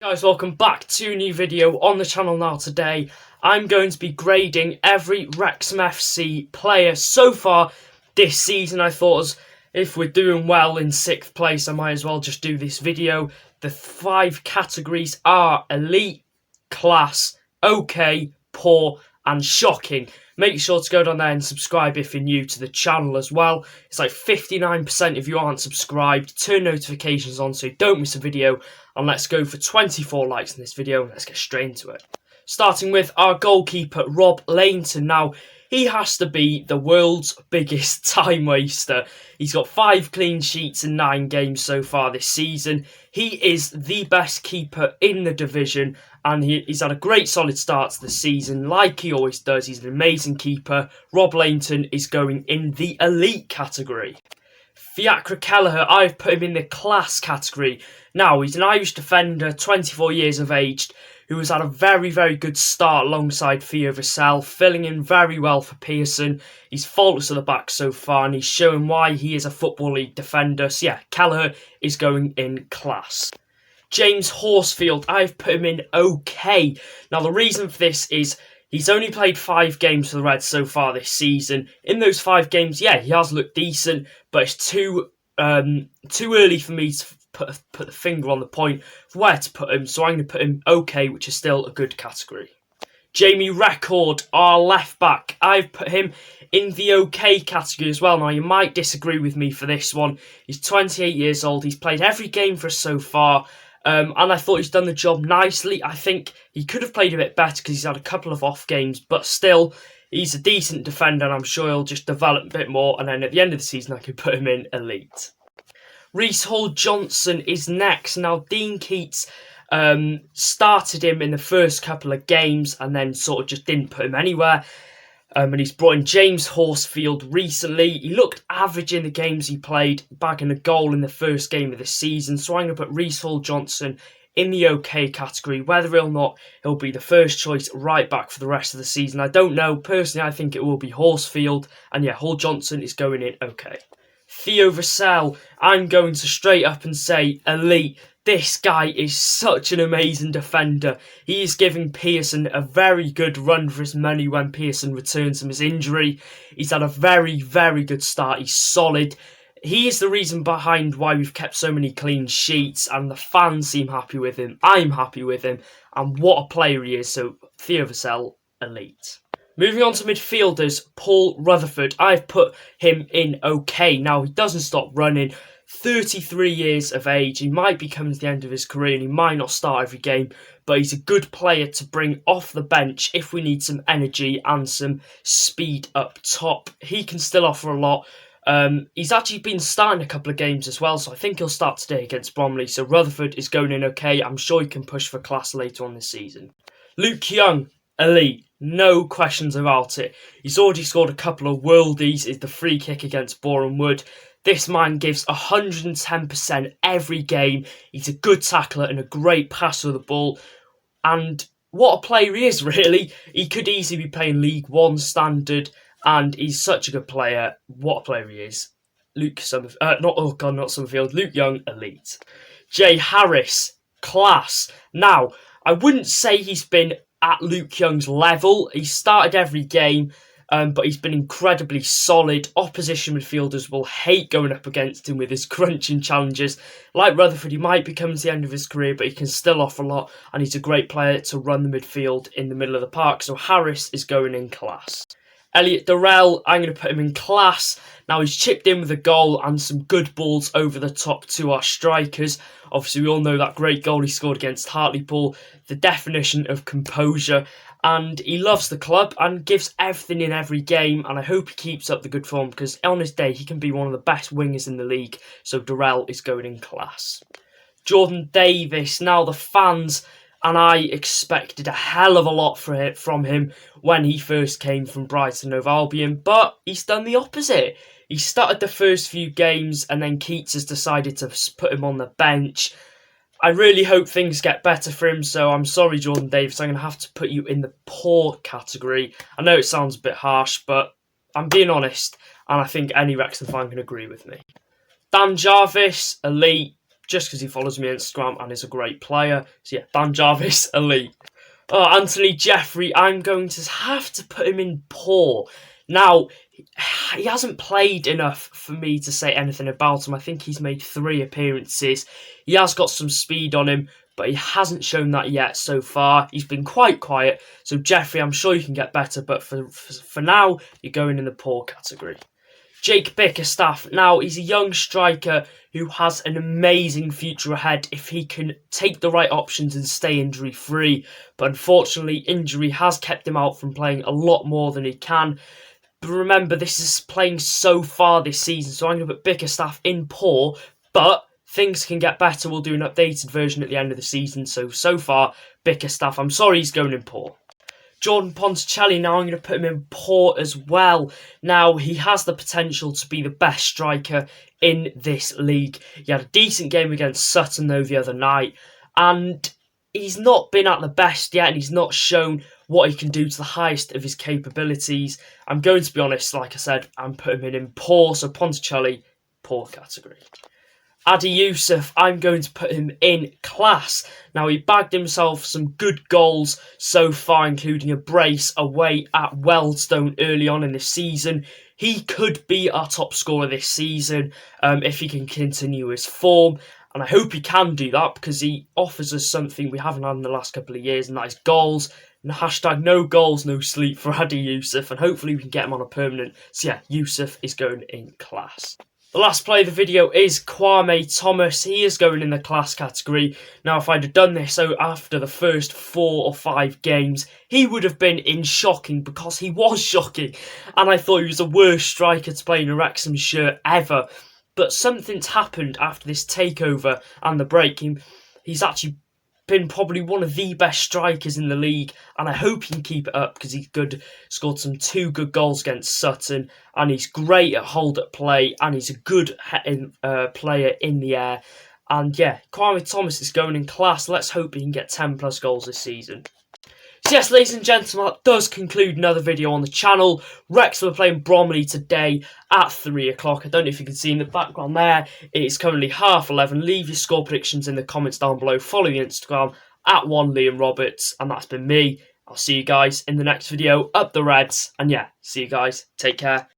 Guys, welcome back to a new video on the channel now. Today I'm going to be grading every Wrexham FC player so far this season. I thought if we're doing well in 6th place, I might as well just do this video. The 5 categories are elite, class, okay, poor and shocking. Make sure to go down there and subscribe if you're new to the channel as well. It's like 59% if you aren't subscribed. Turn notifications on so you don't miss a video. And let's go for 24 likes in this video. Let's get straight into it. Starting with our goalkeeper, Leighton. Now, he has to be the world's biggest time waster. He's got 5 clean sheets in 9 games so far this season. He is the best keeper in the division, and he's had a great solid start to the season, like he always does. He's an amazing keeper. Leighton is going in the elite category. Fiacre Kelleher, I've put him in the class category. Now, he's an Irish defender, 24 years of age, who has had a very, very good start alongside Theo Vasel, filling in very well for Pearson. He's faultless at the back so far, and he's showing why he is a Football League defender. So yeah, Kelleher is going in class. James Horsefield, I've put him in okay. Now, the reason for this is he's only played 5 games for the Reds so far this season. In those 5 games, yeah, he has looked decent, but it's too early for me to put the finger on the point of where to put him, so I'm going to put him okay, which is still a good category. Jamie Reckord, our left back, I've put him in the okay category as well. Now, you might disagree with me for this one. He's 28 years old, he's played every game for us so far, and I thought he's done the job nicely. I think he could have played a bit better because he's had a couple of off games, but still, he's a decent defender, and I'm sure he'll just develop a bit more, and then at the end of the season, I could put him in elite. Reece Hall-Johnson is next. Now, Dean Keats started him in the first couple of games and then sort of just didn't put him anywhere. And he's brought in James Horsefield recently. He looked average in the games he played, bagging a goal in the first game of the season. So I'm going to put Reece Hall-Johnson in the okay category. Whether or not he'll be the first choice right back for the rest of the season, I don't know. Personally, I think it will be Horsefield. And yeah, Hall-Johnson is going in okay. Theo Vasel, I'm going to straight up and say elite. This guy is such an amazing defender. He is giving Pearson a very good run for his money when Pearson returns from his injury. He's had a very, very good start. He's solid. He is the reason behind why we've kept so many clean sheets, and the fans seem happy with him. I'm happy with him, and what a player he is. So Theo Vasel, elite. Moving on to midfielders, Paul Rutherford. I've put him in okay. Now, he doesn't stop running. 33 years of age. He might be coming to the end of his career and he might not start every game, but he's a good player to bring off the bench if we need some energy and some speed up top. He can still offer a lot. He's actually been starting a couple of games as well, so I think he'll start today against Bromley. So Rutherford is going in okay. I'm sure he can push for class later on this season. Luke Young, elite. No questions about it. He's already scored a couple of worldies. Is the free kick against Boreham Wood. This man gives 110% every game. He's a good tackler and a great passer of the ball. And what a player he is, really. He could easily be playing League One standard, and he's such a good player. What a player he is. Luke Young, elite. Jay Harris, class. Now, I wouldn't say he's been at Luke Young's level. He started every game, but he's been incredibly solid. Opposition midfielders will hate going up against him with his crunching challenges. Like Rutherford, he might be coming to the end of his career, but he can still offer a lot, and he's a great player to run the midfield in the middle of the park. So Harris is going in class. Eliot Dorell, I'm going to put him in class. Now, he's chipped in with a goal and some good balls over the top to our strikers. Obviously, we all know that great goal he scored against Hartlepool, the definition of composure. And he loves the club and gives everything in every game. And I hope he keeps up the good form because on his day, he can be one of the best wingers in the league. So Dorell is going in class. Jordan Davis, now the fans and I expected a hell of a lot from him when he first came from Brighton & Hove Albion, but he's done the opposite. He started the first few games and then Keats has decided to put him on the bench. I really hope things get better for him, so I'm sorry, Jordan Davis, I'm going to have to put you in the poor category. I know it sounds a bit harsh, but I'm being honest, and I think any Wrexham fan can agree with me. Dan Jarvis, elite. just because he follows me on Instagram and is a great player. So yeah, ban Jarvis, elite. Anthony Jeffrey, I'm going to have to put him in poor. Now, he hasn't played enough for me to say anything about him. I think he's made 3 appearances. He has got some speed on him, but he hasn't shown that yet so far. He's been quite quiet. So Jeffrey, I'm sure you can get better, but for now, you're going in the poor category. Jake Bickerstaff. Now, he's a young striker who has an amazing future ahead if he can take the right options and stay injury-free. But unfortunately, injury has kept him out from playing a lot more than he can. But remember, this is playing so far this season, so I'm going to put Bickerstaff in poor, but things can get better. We'll do an updated version at the end of the season. So far, Bickerstaff, I'm sorry he's going in poor. Jordan Ponticelli, now I'm going to put him in poor as well. Now, he has the potential to be the best striker in this league. He had a decent game against Sutton, though, the other night. And he's not been at the best yet, and he's not shown what he can do to the highest of his capabilities. I'm going to be honest, like I said, I'm putting him in poor. So Ponticelli, poor category. Addie Youssef, I'm going to put him in class. Now, he bagged himself some good goals so far, including a brace away at Wealdstone early on in the season. He could be our top scorer this season if he can continue his form. And I hope he can do that because he offers us something we haven't had in the last couple of years, and that is goals. And hashtag no goals, no sleep for Addie Youssef. And hopefully we can get him on a permanent. So yeah, Youssef is going in class. The last play of the video is Kwame Thomas. He is going in the class category. Now, if I'd have done this after the first 4 or 5 games, he would have been in shocking because he was shocking. And I thought he was the worst striker to play in a Wrexham shirt ever. But something's happened after this takeover and the break. He's actually been probably one of the best strikers in the league, and I hope he can keep it up because he's good. Scored some 2 good goals against Sutton, and he's great at hold-up play, and he's a good player in the air. And yeah, Kwame Thomas is going in class. Let's hope he can get 10 plus goals this season. So yes, ladies and gentlemen, that does conclude another video on the channel. Wrexham are playing Bromley today at 3 o'clock. I don't know if you can see in the background there. It is currently 11:30. Leave your score predictions in the comments down below. Follow the Instagram at @1LiamRoberts. And that's been me. I'll see you guys in the next video. Up the Reds. And yeah, see you guys. Take care.